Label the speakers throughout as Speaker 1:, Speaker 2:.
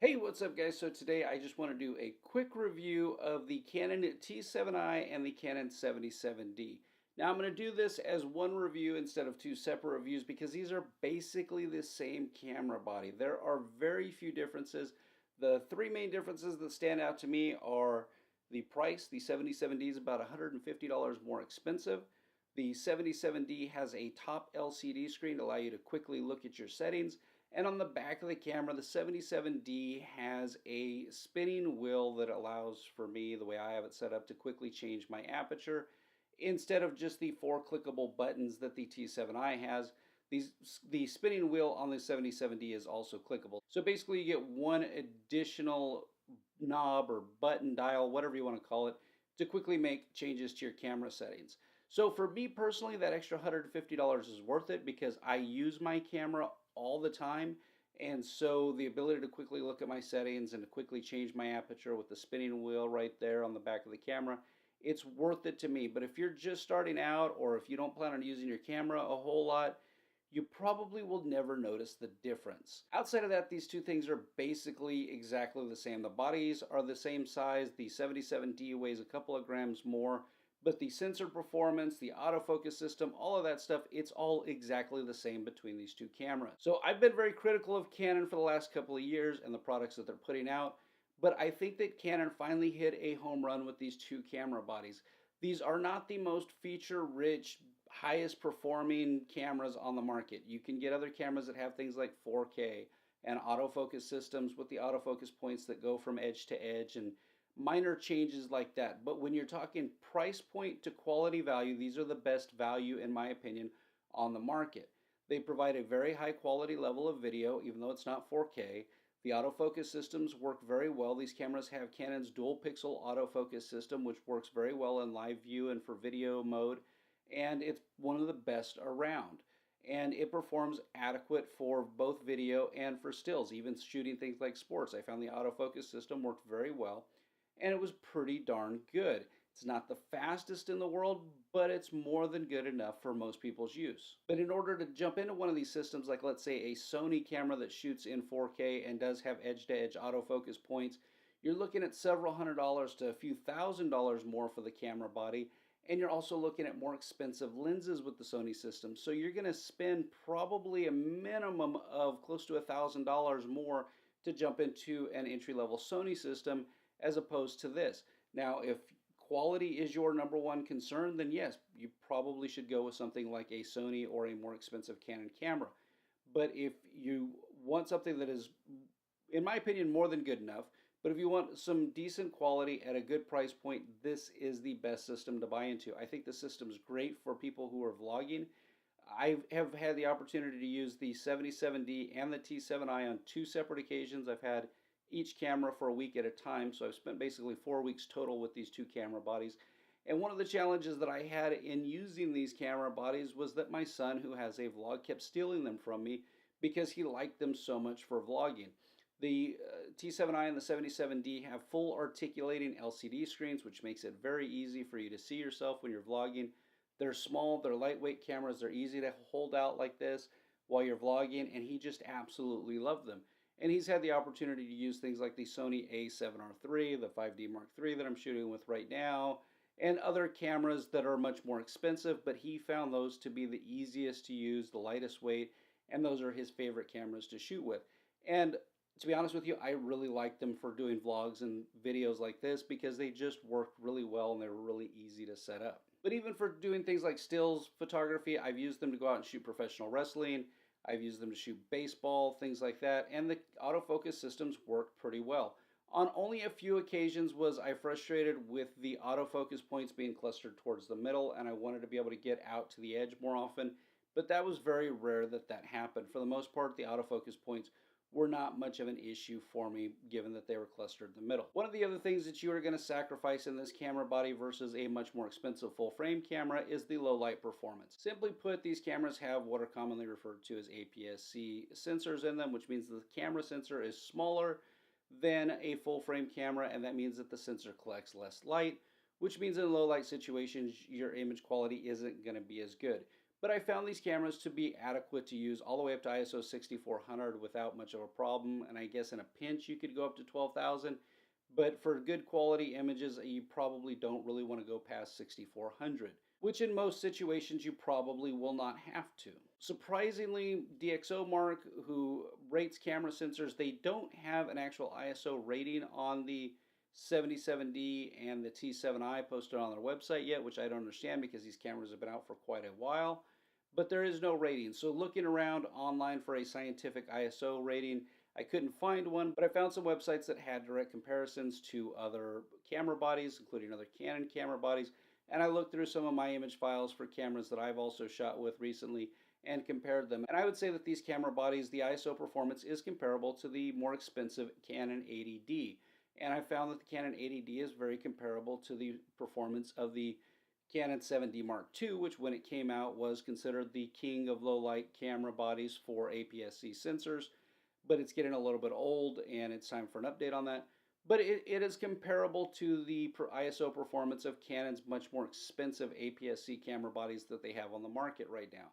Speaker 1: Hey, what's up, guys? So today I just want to do a quick review of the Canon T7i and the Canon 77D. Now I'm going to do this as one review instead of two separate reviews because these are basically the same camera body. There are very few differences. The three main differences that stand out to me are the price. The 77D is about $150 more expensive. The 77D has a top LCD screen to allow you to quickly look at your settings. And on the back of the camera, the 77D has a spinning wheel that allows for me, the way I have it set up, to quickly change my aperture instead of just the four clickable buttons that the T7i has. The spinning wheel on the 77D is also clickable. So basically you get one additional knob or button dial, whatever you want to call it, to quickly make changes to your camera settings. So for me personally, that extra $150 is worth it because I use my camera all the time. And so the ability to quickly look at my settings and to quickly change my aperture with the spinning wheel right there on the back of the camera, it's worth it to me. But if you're just starting out or if you don't plan on using your camera a whole lot, you probably will never notice the difference. Outside of that, these two things are basically exactly the same. The bodies are the same size. The 77D weighs a couple of grams more, but the sensor performance, the autofocus system, all of that stuff, it's all exactly the same between these two cameras. So I've been very critical of Canon for the last couple of years and the products that they're putting out, but I think that Canon finally hit a home run with these two camera bodies. These are not the most feature-rich, highest performing cameras on the market. You can get other cameras that have things like 4K and autofocus systems with the autofocus points that go from edge to edge and minor changes like that. But when you're talking price point to quality value, these are the best value, in my opinion, on the market. They provide a very high quality level of video, even though it's not 4K. The autofocus systems work very well. These cameras have Canon's dual pixel autofocus system, which works very well in live view and for video mode, and it's one of the best around. And it performs adequate for both video and for stills, even shooting things like sports. I found the autofocus system worked very well, and it was pretty darn good. It's not the fastest in the world, but it's more than good enough for most people's use. But in order to jump into one of these systems, like let's say a Sony camera that shoots in 4K and does have edge-to-edge autofocus points, you're looking at several $100s to a few $1,000s more for the camera body, and you're also looking at more expensive lenses with the Sony system. So you're going to spend probably a minimum of close to $1,000 more to jump into an entry-level Sony system as opposed to this. Now, if quality is your number one concern, then yes, you probably should go with something like a Sony or a more expensive Canon camera. But if you want something that is, in my opinion, more than good enough, but if you want some decent quality at a good price point, this is the best system to buy into. I think the system is great for people who are vlogging. I have had the opportunity to use the 77D and the T7i on two separate occasions. I've had each camera for a week at a time, so I've spent basically 4 weeks total with these two camera bodies. And one of the challenges that I had in using these camera bodies was that my son, who has a vlog, kept stealing them from me because he liked them so much for vlogging. The T7i and the 77D have full articulating LCD screens, which makes it very easy for you to see yourself when you're vlogging. They're small, they're lightweight cameras, they're easy to hold out like this while you're vlogging, and he just absolutely loved them. And he's had the opportunity to use things like the Sony A7R III, the 5D Mark III that I'm shooting with right now, and other cameras that are much more expensive, but he found those to be the easiest to use, the lightest weight, and those are his favorite cameras to shoot with. And to be honest with you, I really like them for doing vlogs and videos like this because they just worked really well and they were really easy to set up. But even for doing things like stills photography, I've used them to go out and shoot professional wrestling. I've used them to shoot baseball, things like that, and the autofocus systems work pretty well. On only a few occasions was I frustrated with the autofocus points being clustered towards the middle, and I wanted to be able to get out to the edge more often, but that was very rare that that happened. For the most part, the autofocus points were not much of an issue for me given that they were clustered in the middle. One of the other things that you are going to sacrifice in this camera body versus a much more expensive full frame camera is the low light performance. Simply put, these cameras have what are commonly referred to as APS-C sensors in them, which means the camera sensor is smaller than a full frame camera, and that means that the sensor collects less light, which means in low light situations your image quality isn't going to be as good. But I found these cameras to be adequate to use all the way up to ISO 6400 without much of a problem. And I guess in a pinch, you could go up to 12,000. But for good quality images, you probably don't really want to go past 6400, which in most situations you probably will not have to. Surprisingly, DxOMark, who rates camera sensors, they don't have an actual ISO rating on the 77D and the T7i posted on their website yet, which I don't understand because these cameras have been out for quite a while. But there is no rating. So looking around online for a scientific ISO rating, I couldn't find one, but I found some websites that had direct comparisons to other camera bodies, including other Canon camera bodies. And I looked through some of my image files for cameras that I've also shot with recently and compared them. And I would say that these camera bodies, the ISO performance is comparable to the more expensive Canon 80D. And I found that the Canon 80D is very comparable to the performance of the Canon 7D Mark II, which when it came out was considered the king of low light camera bodies for APS-C sensors, but it's getting a little bit old and it's time for an update on that. But it is comparable to the ISO performance of Canon's much more expensive APS-C camera bodies that they have on the market right now.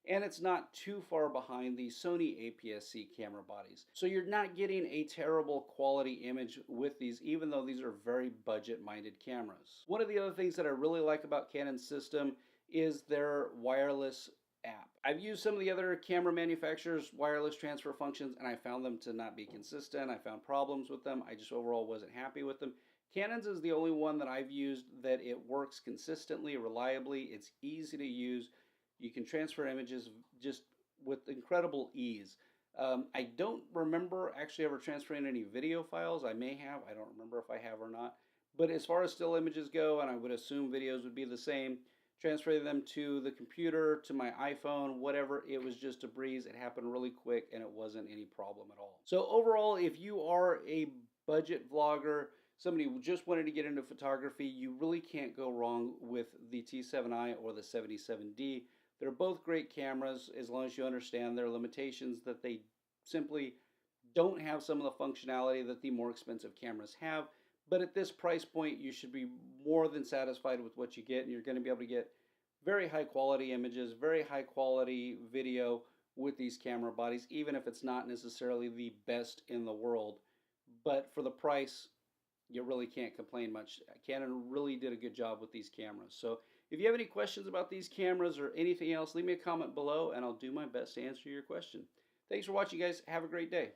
Speaker 1: And it's not too far behind the Sony APS-C camera bodies. So you're not getting a terrible quality image with these, even though these are very budget-minded cameras. One of the other things that I really like about Canon's system is their wireless app. I've used some of the other camera manufacturers' wireless transfer functions, and I found them to not be consistent. I found problems with them. I just overall wasn't happy with them. Canon's is the only one that I've used that it works consistently, reliably. It's easy to use. You can transfer images just with incredible ease. I don't remember actually ever transferring any video files. I may have. I don't remember if I have or not. But as far as still images go, and I would assume videos would be the same, transferring them to the computer, to my iPhone, whatever, it was just a breeze. It happened really quick and it wasn't any problem at all. So overall, if you are a budget vlogger, somebody who just wanted to get into photography, you really can't go wrong with the T7i or the 77D. They're both great cameras as long as you understand their limitations, that they simply don't have some of the functionality that the more expensive cameras have. But at this price point, you should be more than satisfied with what you get, and you're going to be able to get very high quality images, very high quality video with these camera bodies, even if it's not necessarily the best in the world. But for the price, you really can't complain much. Canon really did a good job with these cameras. So if you have any questions about these cameras or anything else, leave me a comment below and I'll do my best to answer your question. Thanks for watching, guys. Have a great day.